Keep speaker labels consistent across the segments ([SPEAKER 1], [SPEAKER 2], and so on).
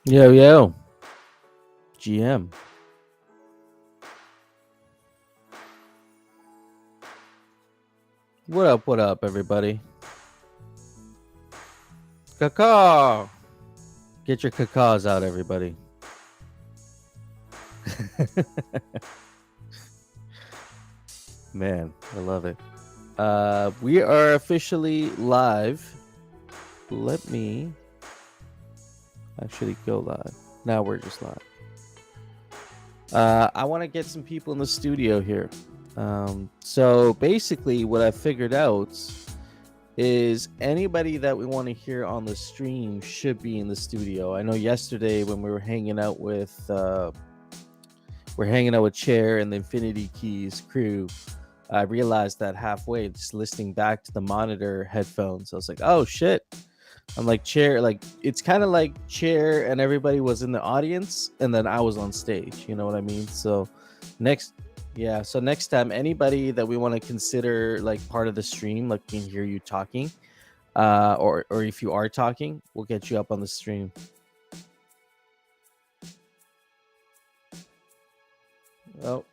[SPEAKER 1] Yo, yo, GM. What up, everybody? Caca! Get your cacas out, everybody. Man, I love it. We are officially live. Let me actually go live. Now we're just live. I want to get some people in the studio here. So basically, what I figured out is anybody that we want to hear on the stream should be in the studio. I know yesterday when we were hanging out with Chair and the Infinity Keys crew, I realized that halfway, just listening back to the monitor headphones, I was like, oh shit. I'm like Chair, like it's kind of like Chair and everybody was in the audience and then I was on stage, you know what I mean? So next time anybody that we want to consider like part of the stream, like can hear you talking, or if you are talking, we'll get you up on the stream. Oh,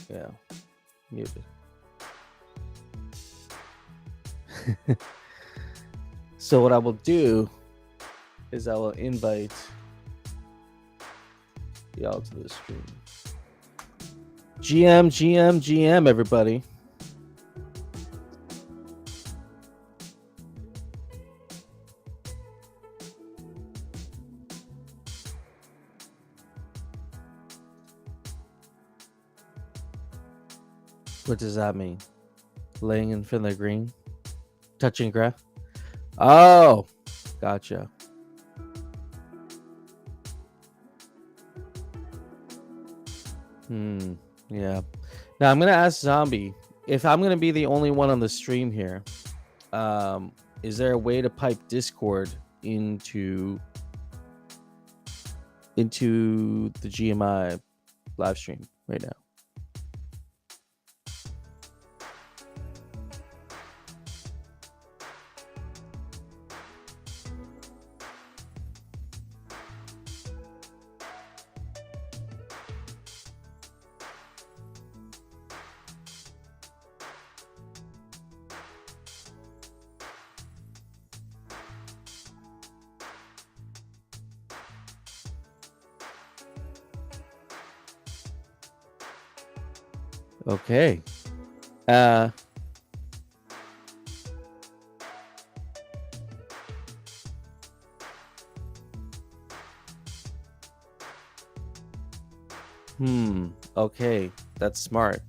[SPEAKER 1] yeah, muted. So what I will do is I will invite y'all to the stream. GM, everybody. What does that mean? Laying in front of the green? Touching grass? Oh, gotcha. Yeah. Now I'm gonna ask Zombie if I'm gonna be the only one on the stream here. Is there a way to pipe Discord into the GMI live stream right now? Okay. Okay, that's smart.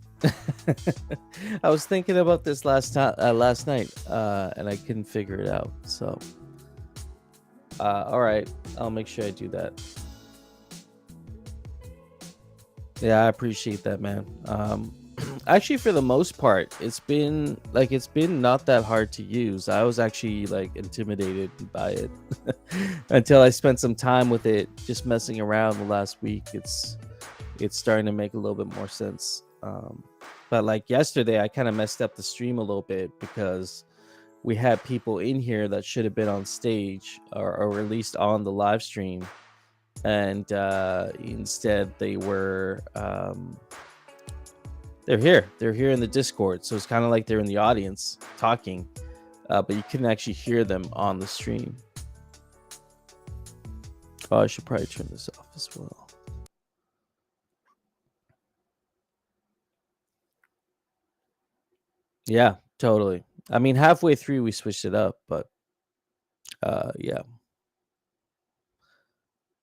[SPEAKER 1] I was thinking about this last night, and I couldn't figure it out. So, all right, I'll make sure I do that. Yeah, I appreciate that, man. Actually, for the most part, it's been not that hard to use. I was actually like intimidated by it until I spent some time with it, just messing around the last week. It's starting to make a little bit more sense. But like yesterday, I kind of messed up the stream a little bit because we had people in here that should have been on stage or at least on the live stream, and instead they were they're here in the Discord, so it's kind of like they're in the audience talking, but you couldn't actually hear them on the stream. Oh, I should probably turn this off as well. Yeah, totally. I mean, halfway through we switched it up, but yeah.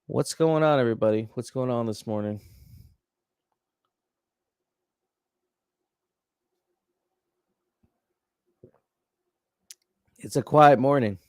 [SPEAKER 1] What's going on, everybody? What's going on this morning? It's a quiet morning.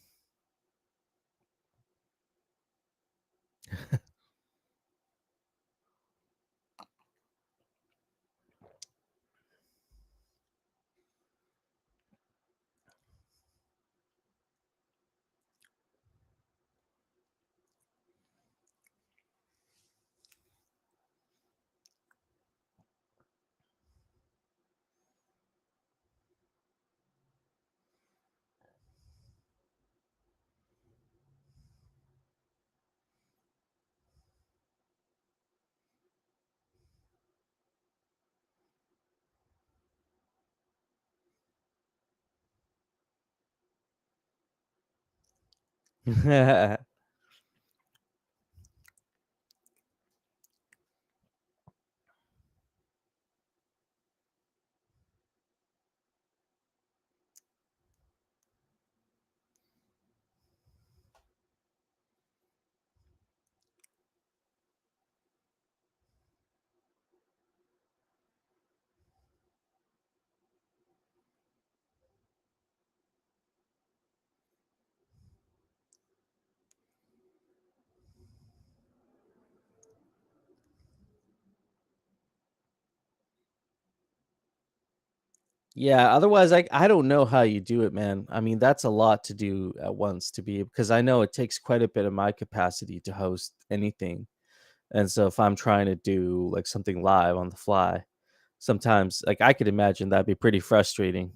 [SPEAKER 1] Yeah, otherwise I don't know how you do it, man. I mean, that's a lot to do at once to be because I know it takes quite a bit of my capacity to host anything. And so if I'm trying to do like something live on the fly, sometimes like I could imagine that'd be pretty frustrating.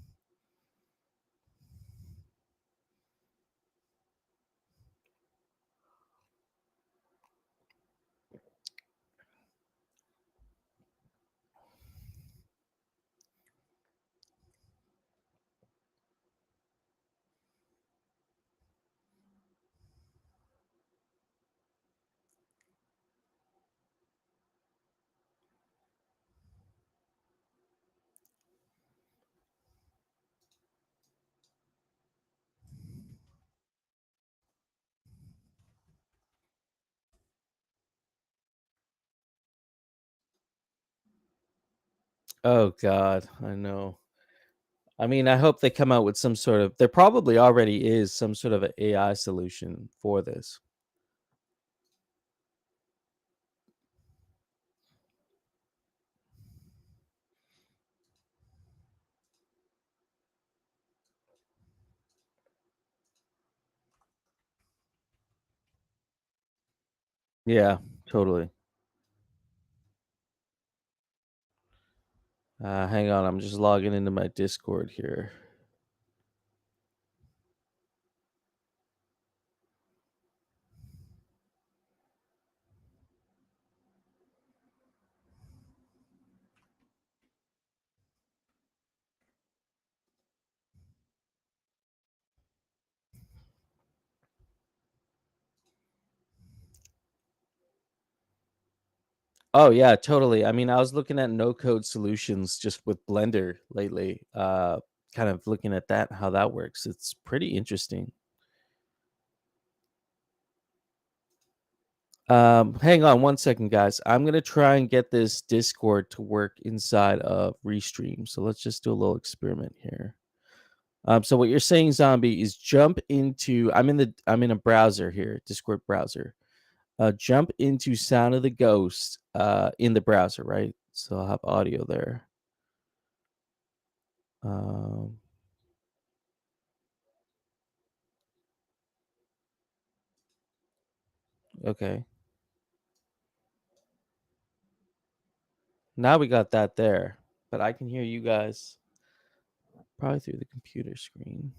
[SPEAKER 1] Oh god, I know. I mean, I hope they come out with some sort of there probably already is some sort of an AI solution for this. Yeah, totally. Hang on, I'm just logging into my Discord here. Oh yeah, totally. I mean, I was looking at no code solutions just with Blender lately. Kind of looking at that how that works. It's pretty interesting. Hang on one second, guys. I'm gonna try and get this Discord to work inside of Restream. So let's just do a little experiment here. So what you're saying, Zombie, is jump into. I'm in a browser here, Discord browser. Jump into Sound of the Ghost in the browser, right? So I'll have audio there. Um, okay. Now we got that there, but I can hear you guys probably through the computer screen.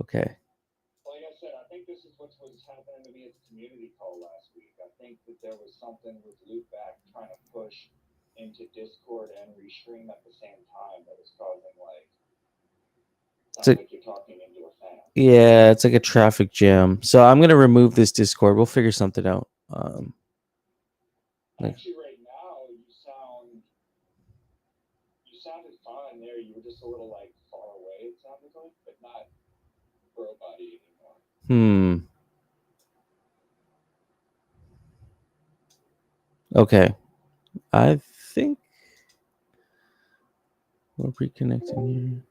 [SPEAKER 1] Okay. It's a, yeah, it's like a traffic jam. So I'm gonna remove this Discord. We'll figure something out. Like, hmm. Okay. I think we're reconnecting here.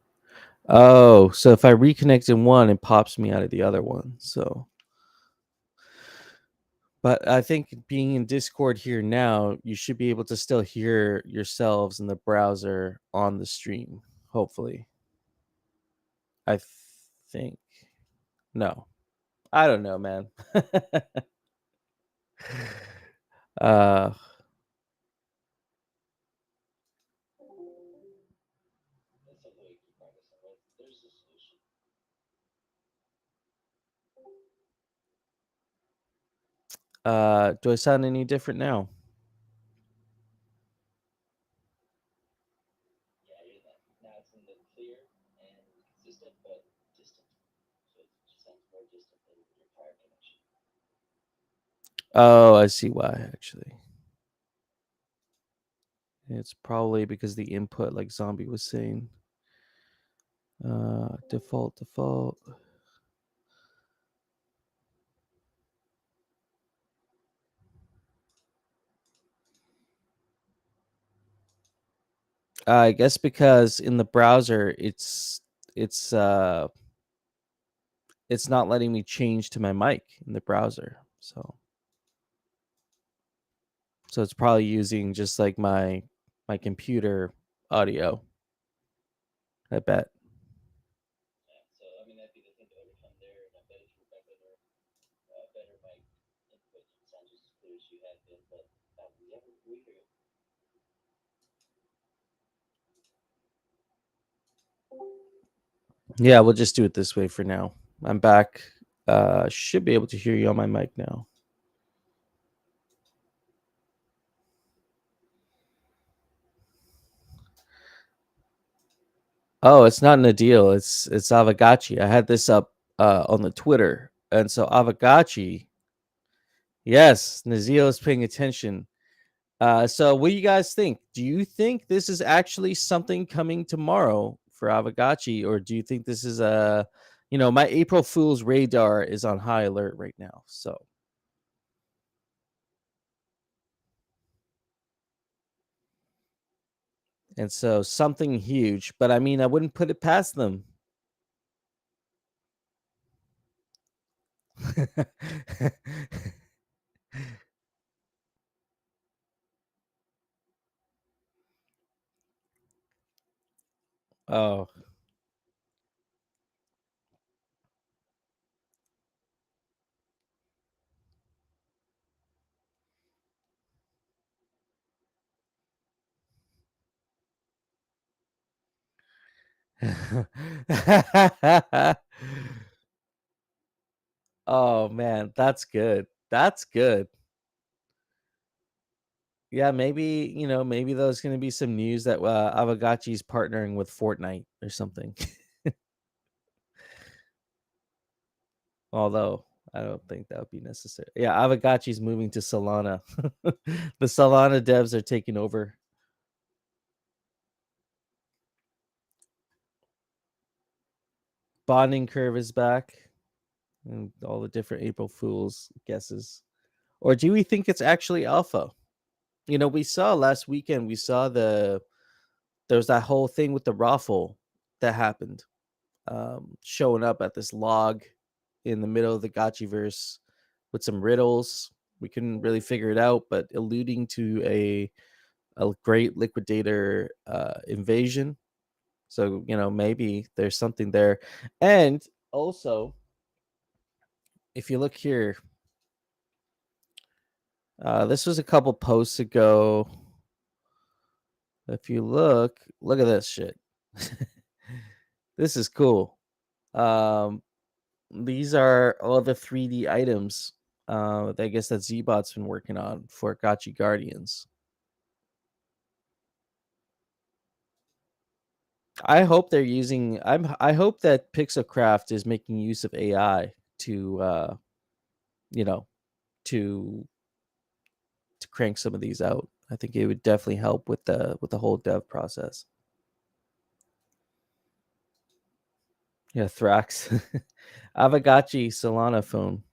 [SPEAKER 1] Oh, so if I reconnect in one, it pops me out of the other one. So, but I think being in Discord here now, you should be able to still hear yourselves in the browser on the stream. Hopefully, I think. No, I don't know, man. uh, do I sound any different now? Oh, I see why actually. It's probably because the input, like Zombie was saying. Default. I guess because in the browser, it's uh it's not letting me change to my mic in the browser. So it's probably using just like my computer audio. I bet. Yeah, we'll just do it this way for now. I'm back. Should be able to hear you on my mic now. Oh, it's not Nadil. It's Avagachi. I had this up on the Twitter, and so Avagachi. Yes, Nazil is paying attention. So what do you guys think? Do you think this is actually something coming tomorrow for Avagachi, or do you think this is my April Fool's radar is on high alert right now. So something huge, but I mean, I wouldn't put it past them. Oh. Oh man, that's good. That's good. Yeah, maybe, maybe there's going to be some news that Avagachi's partnering with Fortnite or something. Although I don't think that would be necessary. Yeah, Avagachi's moving to Solana. The Solana devs are taking over. Bonding curve is back, and all the different April Fools guesses. Or do we think it's actually alpha? We saw last weekend. We saw there was that whole thing with the raffle that happened, showing up at this log in the middle of the Gotchiverse with some riddles. We couldn't really figure it out, but alluding to a great liquidator invasion. So maybe there's something there. And also, if you look here, this was a couple posts ago. If you look at this shit. This is cool. Um, these are all the 3D items. I guess that Zbot's been working on for Gotchi Guardians. I hope they're using. I hope that Pixelcraft is making use of AI to, you know, to crank some of these out. I think it would definitely help with the whole dev process. Yeah, Thrax, Avagachi Solana phone.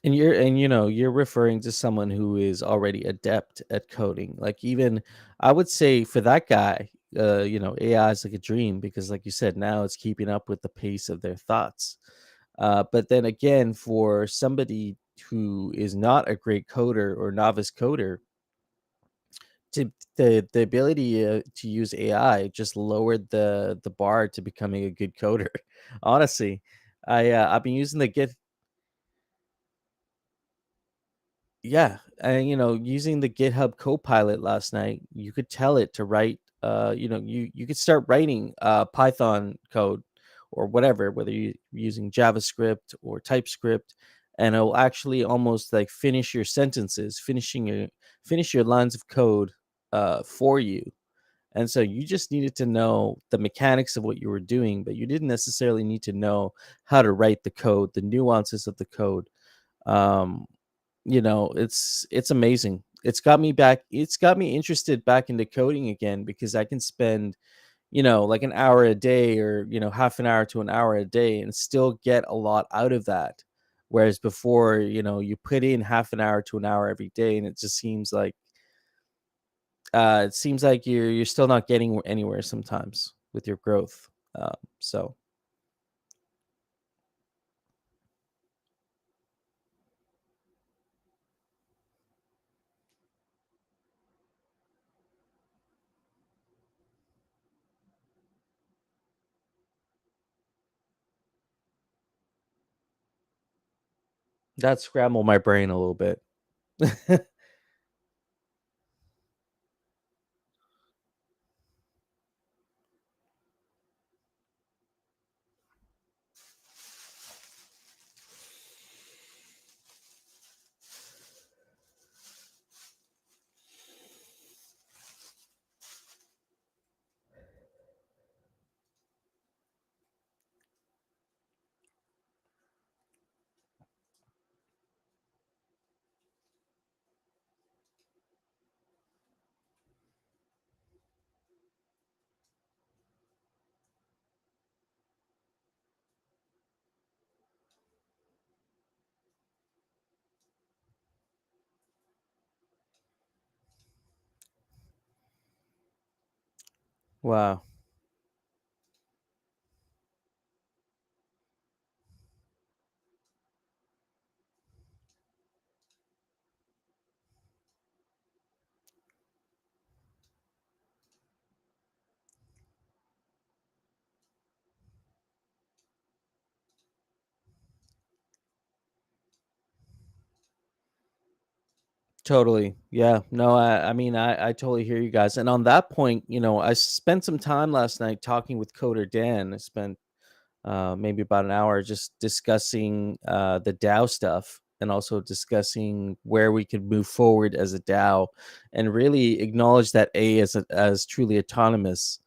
[SPEAKER 1] And you're referring to someone who is already adept at coding. Like even I would say for that guy, AI is like a dream because like you said, now it's keeping up with the pace of their thoughts. But then again, for somebody who is not a great coder or novice coder, The ability to use AI just lowered the bar to becoming a good coder. Honestly, I've been using the Git. Yeah, and, using the GitHub Copilot last night, you could tell it to write, you could start writing, Python code or whatever, whether you're using JavaScript or TypeScript, and it'll actually almost, like, finish your lines of code, for you. And so you just needed to know the mechanics of what you were doing, but you didn't necessarily need to know how to write the code, the nuances of the code. Um, it's amazing. It's got me interested back into coding again because I can spend, like an hour a day or, half an hour to an hour a day and still get a lot out of that. Whereas before, you put in half an hour to an hour every day and it seems like you're still not getting anywhere sometimes with your growth. So that scrambled my brain a little bit. Wow. Totally. Yeah. No, I mean, I totally hear you guys. And on that point, I spent some time last night talking with Coder Dan. I spent maybe about an hour just discussing the DAO stuff and also discussing where we could move forward as a DAO and really acknowledge that as truly autonomous.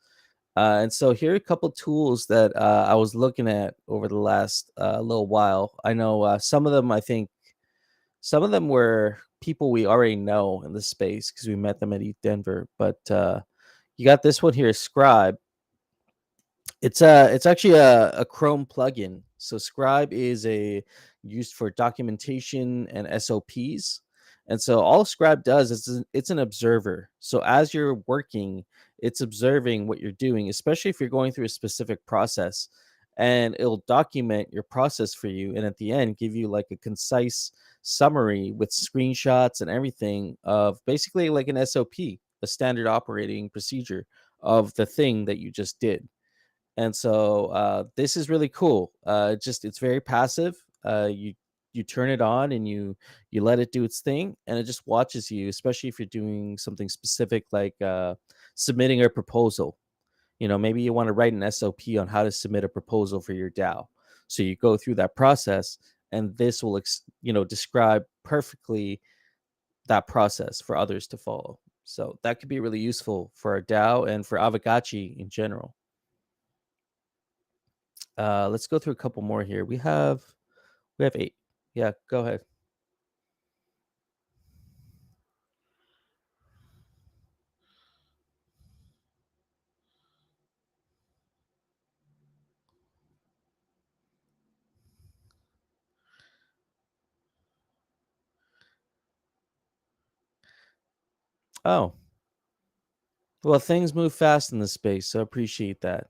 [SPEAKER 1] And so here are a couple tools that I was looking at over the last little while. I know some of them were people we already know in the space because we met them at ETH Denver. But you got this one here, Scribe. It's actually a Chrome plugin. So Scribe is a used for documentation and SOPs. And so all Scribe does is it's an observer. So as you're working, it's observing what you're doing, especially if you're going through a specific process, and it'll document your process for you. And at the end, give you like a concise summary with screenshots and everything of basically like an SOP, a standard operating procedure of the thing that you just did. And so this is really cool. It's very passive. You turn it on and you let it do its thing, and it just watches you. Especially if you're doing something specific like submitting a proposal. Maybe you want to write an SOP on how to submit a proposal for your DAO. So you go through that process, and this will describe perfectly that process for others to follow. So that could be really useful for our DAO and for Avagachi in general. Let's go through a couple more here. We have 8. Yeah, go ahead. Oh, well, things move fast in this space, so appreciate that.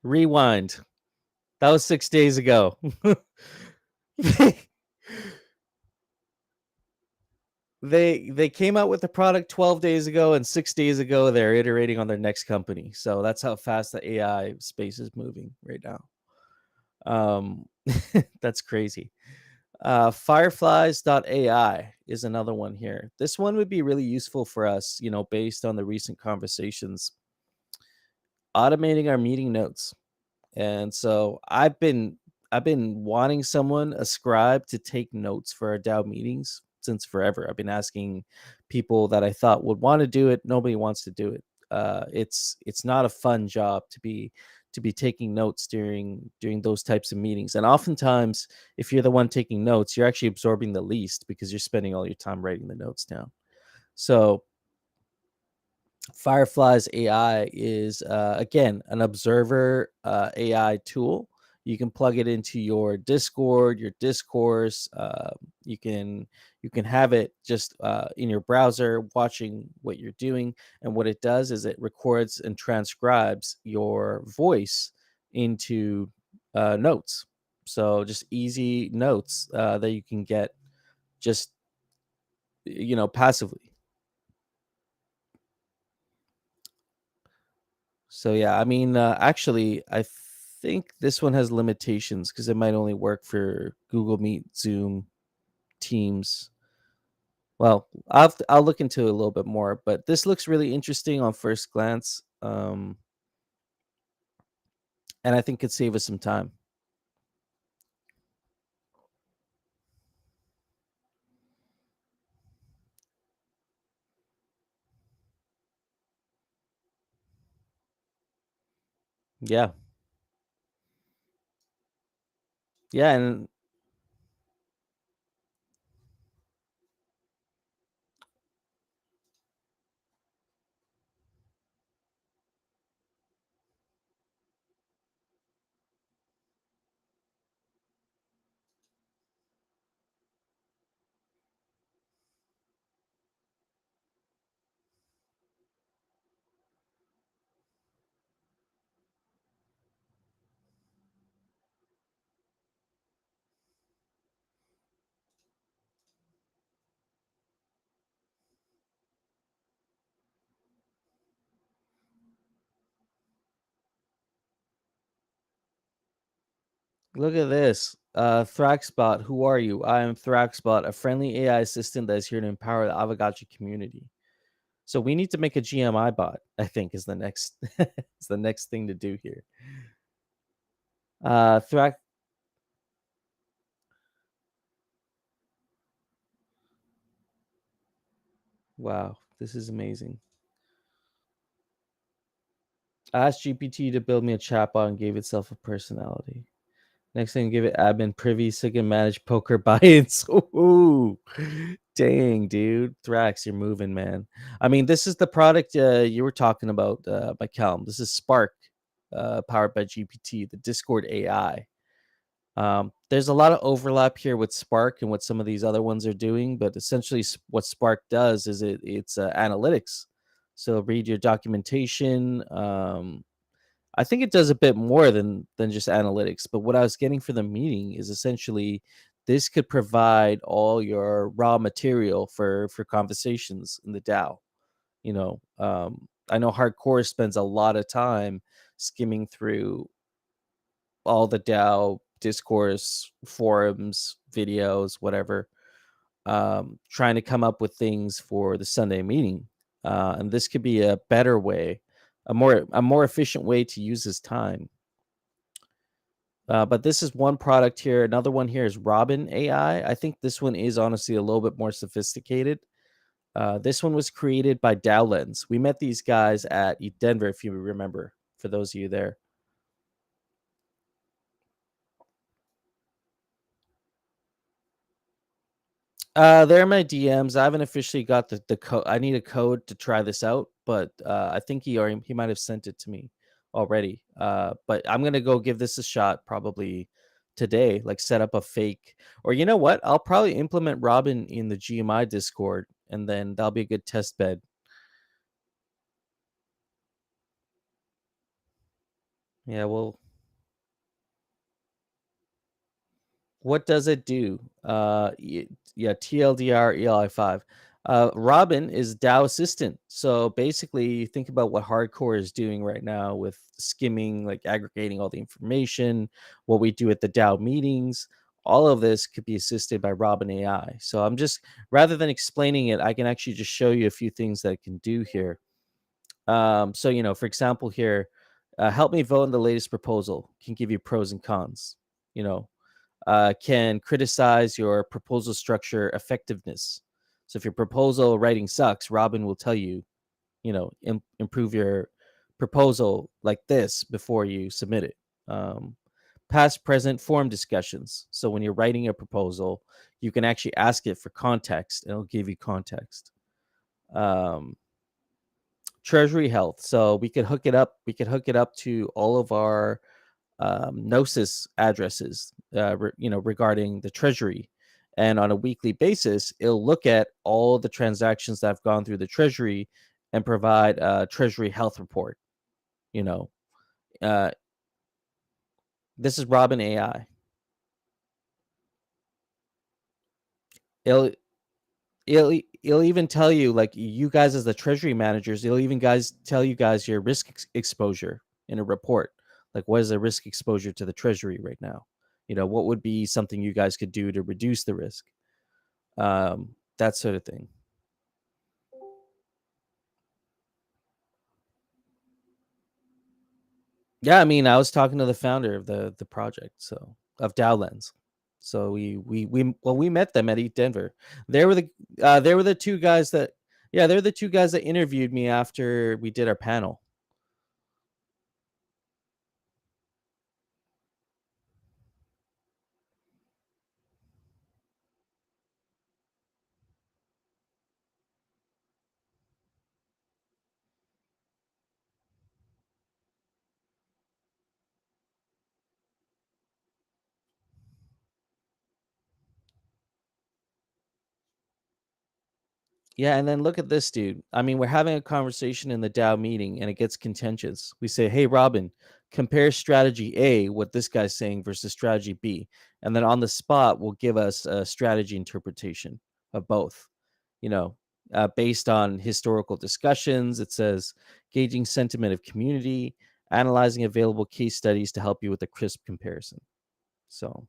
[SPEAKER 1] Rewind. That was 6 days ago. They came out with the product 12 days ago, and 6 days ago they're iterating on their next company. So that's how fast the AI space is moving right now. Um, that's crazy. Fireflies.ai is another one here. This one would be really useful for us, based on the recent conversations, automating our meeting notes. And so I've been wanting someone, a scribe, to take notes for our DAO meetings since forever. I've been asking people that I thought would want to do it. Nobody wants to do it. It's not a fun job to be taking notes during those types of meetings. And oftentimes, if you're the one taking notes, you're actually absorbing the least because you're spending all your time writing the notes down. So Fireflies AI is, again, an observer AI tool. You can plug it into your Discord, your discourse. You can you can have it just in your browser, watching what you're doing. And what it does is it records and transcribes your voice into notes. So just easy notes that you can get just passively. So yeah, I mean, actually, I think this one has limitations because it might only work for Google Meet, Zoom, Teams. Well, I'll look into it a little bit more, but this looks really interesting on first glance, and I think could save us some time. Yeah, yeah, and look at this. Thraxbot, who are you? I am Thraxbot, a friendly AI assistant that is here to empower the Avagachi community. So we need to make a GMI bot. I think is the next is the next thing to do here. Thrax Wow, this is amazing. I asked GPT to build me a chatbot and gave itself a personality. Next thing, give it admin privy so it can manage poker buy-ins. Ooh, dang, dude. Thrax, you're moving, man. I mean, this is the product you were talking about, McCallum. This is Spark, powered by GPT, the Discord AI. There's a lot of overlap here with Spark and what some of these other ones are doing, but essentially, what Spark does is it's analytics. So read your documentation. I think it does a bit more than just analytics. But what I was getting for the meeting is essentially this could provide all your raw material for conversations in the DAO. I know Hardcore spends a lot of time skimming through all the DAO discourse, forums, videos, whatever, trying to come up with things for the Sunday meeting. And this could be a better way, a more efficient way to use his time. But this is one product here. Another one here is Robin AI. I think this one is honestly a little bit more sophisticated. This one was created by Dowlens. We met these guys at Denver, if you remember, for those of you there. They're my DMs. I haven't officially got the code. I need a code to try this out, but I think he might have sent it to me already. But I'm gonna go give this a shot probably today. Like set up a fake, or you know what? I'll probably implement Robin in the GMI Discord, and then that'll be a good test bed. Yeah. Well, what does it do? Yeah, TLDR ELI5. Robin is DAO assistant. So basically, think about what hardcore is doing right now with skimming, like aggregating all the information, what we do at the DAO meetings. All of this could be assisted by Robin AI. So I'm just, rather than explaining it, I can actually just show you a few things that it can do here. So, for example, here, help me vote on the latest proposal, can give you pros and cons, you know, can criticize your proposal structure effectiveness. So if your proposal writing sucks, Robin will tell you, improve your proposal like this before you submit it. Um, Past, present, form discussions. So when you're writing a proposal, you can actually ask it for context, and it'll give you context. Um, Treasury health. So we could hook it up. We could hook it up to all of our Gnosis addresses, regarding the treasury. And on a weekly basis, it'll look at all the transactions that have gone through the treasury and provide a treasury health report. You know, uh, this is Robin AI. It'll it'll even tell you, like, you guys as the treasury managers. It'll even guys tell you guys your risk exposure in a report. Like, what is the risk exposure to the treasury right now? What would be something you guys could do to reduce the risk? That sort of thing. Yeah, I mean, I was talking to the founder of the project, so of Dowlands. So we met them at Eat Denver. They were the two guys that yeah, they're the two guys that interviewed me after we did our panel. Yeah, and then look at this dude. I mean, we're having a conversation in the Dow meeting and it gets contentious. We say, "Hey, Robin, compare strategy A, what this guy's saying, versus strategy B." And then on the spot, will give us a strategy interpretation of both, based on historical discussions. It says, gauging sentiment of community, analyzing available case studies to help you with a crisp comparison. So,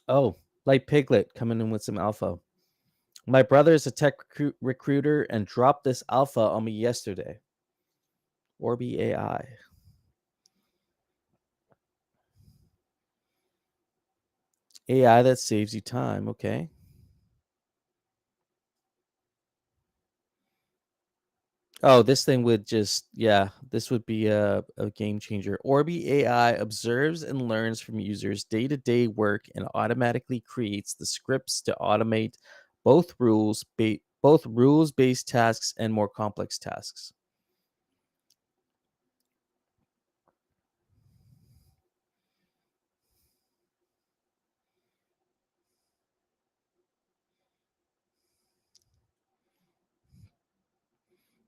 [SPEAKER 1] oh, like Piglet coming in with some alpha. My brother is a tech recruiter and dropped this alpha on me yesterday. Orbi AI. AI that saves you time. Okay. Oh, this thing would just, yeah, this would be a game changer. Orbi AI observes and learns from users' day to day work and automatically creates the scripts to automate both rules based tasks and more complex tasks.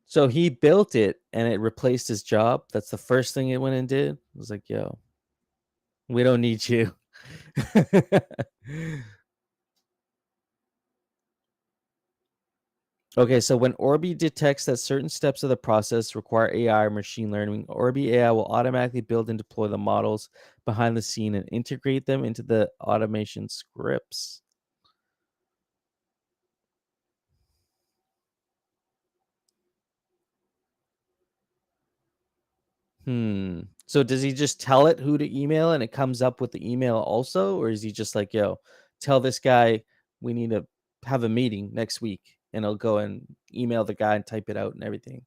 [SPEAKER 1] So he built it and it replaced his job. That's the first thing it went and did. It was like, yo, we don't need you. Okay, so when Orbi detects that certain steps of the process require AI or machine learning, Orbi AI will automatically build and deploy the models behind the scene and integrate them into the automation scripts. So does he just tell it who to email and it comes up with the email also? Or is he just like, yo, tell this guy we need to have a meeting next week, and I'll go and email the guy and type it out and everything?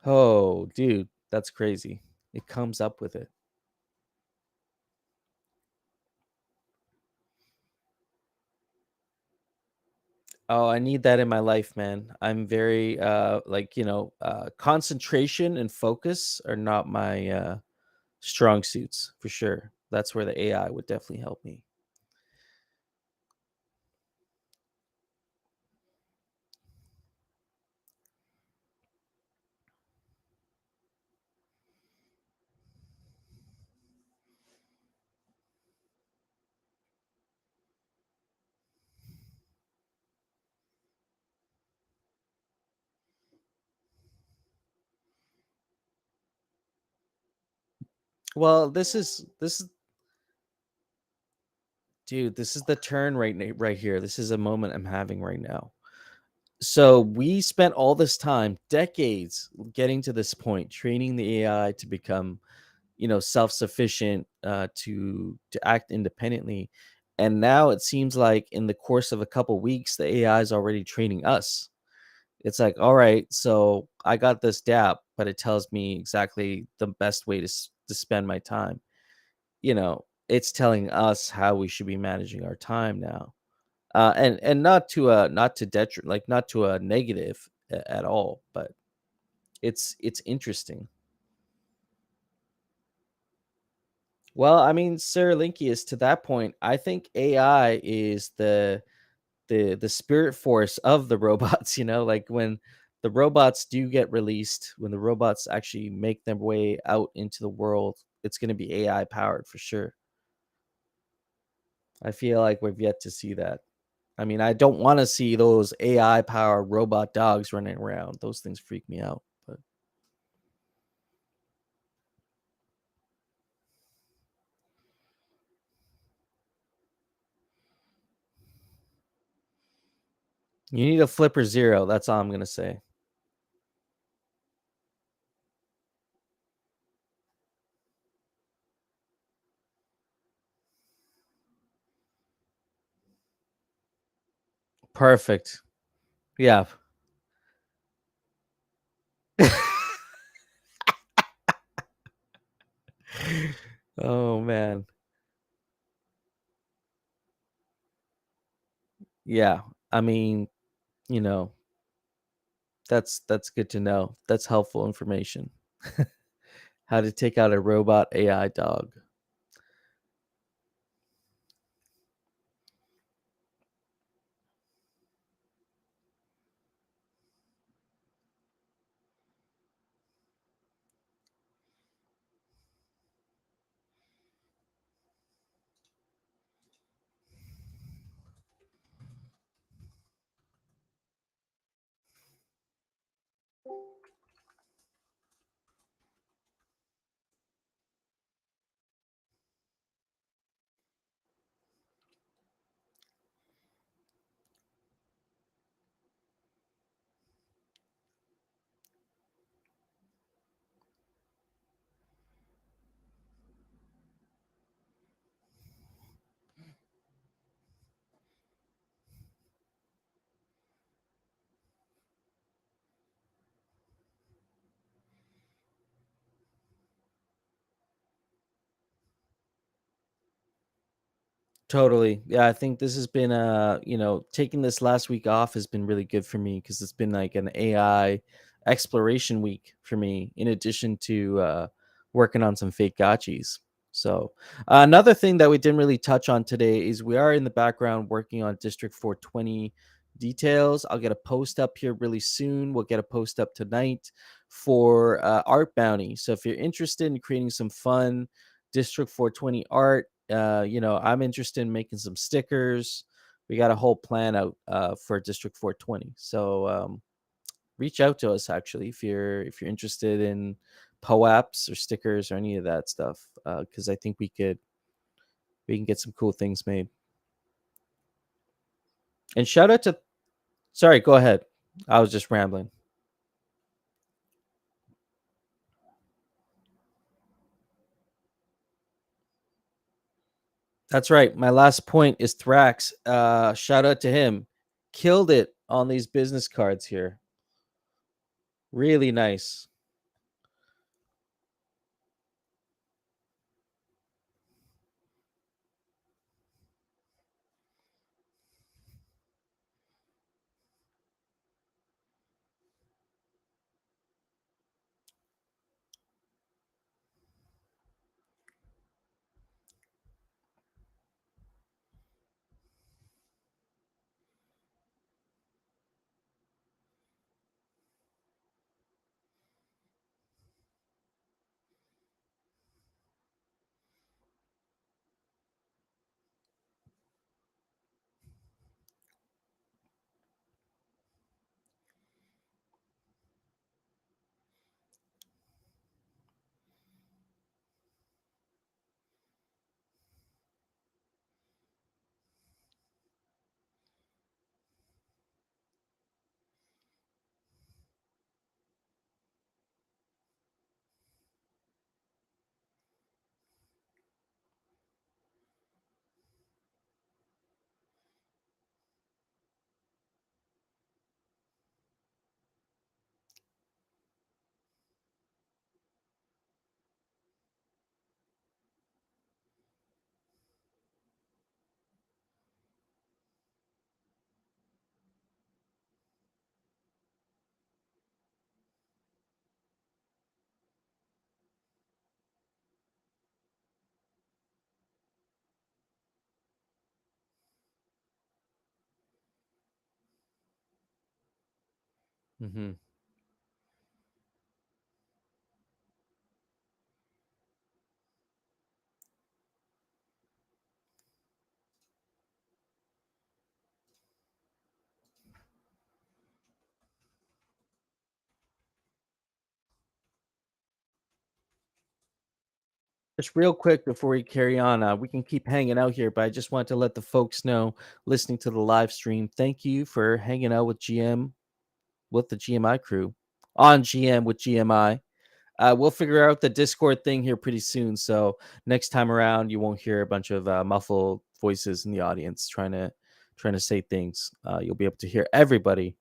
[SPEAKER 1] Oh, dude, that's crazy. It comes up with it. Oh, I need that in my life, man. I'm very concentration and focus are not my strong suits for sure. That's where the AI would definitely help me. Well, this is dude, this is the turn right here. This is a moment I'm having right now. So we spent all this time, decades, getting to this point, training the AI to become, self-sufficient, to act independently, and now it seems like in the course of a couple weeks, the AI is already training us. It's like, all right, so I got this DApp, but it tells me exactly the best way to spend my time. It's telling us how we should be managing our time now, and not to not to a negative at all, but it's interesting. Well, I mean, Sir Linkius, to that point, I think AI is the spirit force of the robots. Like when the robots do get released, when the robots actually make their way out into the world, it's going to be AI powered for sure. I feel like we've yet to see that. I mean, I don't want to see those AI powered robot dogs running around. Those things freak me out. But you need a flipper zero. That's all I'm gonna say. Perfect. Yeah. Oh man. Yeah. I mean, you know, that's good to know. That's helpful information. How to take out a robot AI dog. Totally. Yeah, I think this has been taking this last week off has been really good for me because it's been like an AI exploration week for me, in addition to working on some fake gotchis. So another thing that we didn't really touch on today is we are in the background working on District 420 details. I'll get a post up here really soon. We'll get a post up tonight for art bounty. So if you're interested in creating some fun District 420 art, I'm interested in making some stickers. We got a whole plan out for District 420. So reach out to us actually if you're interested in POAPs or stickers or any of that stuff, because I think we can get some cool things made. And shout out to sorry, go ahead. I was just rambling. That's right. My last point is Thrax. Shout out to him. Killed it on these business cards here. Really nice. Hmm. Just real quick before we carry on, we can keep hanging out here, but I just want to let the folks know listening to the live stream. Thank you for hanging out with GM with the GMI crew on GM with GMI. We'll figure out the Discord thing here pretty soon. So next time around, you won't hear a bunch of muffled voices in the audience trying to say things. You'll be able to hear everybody.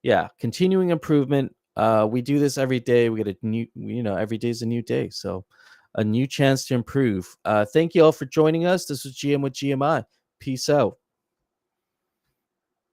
[SPEAKER 1] Yeah, continuing improvement. We do this every day. We get a new, every day is a new day. So a new chance to improve. Thank you all for joining us. This was GM with GMI. Peace out.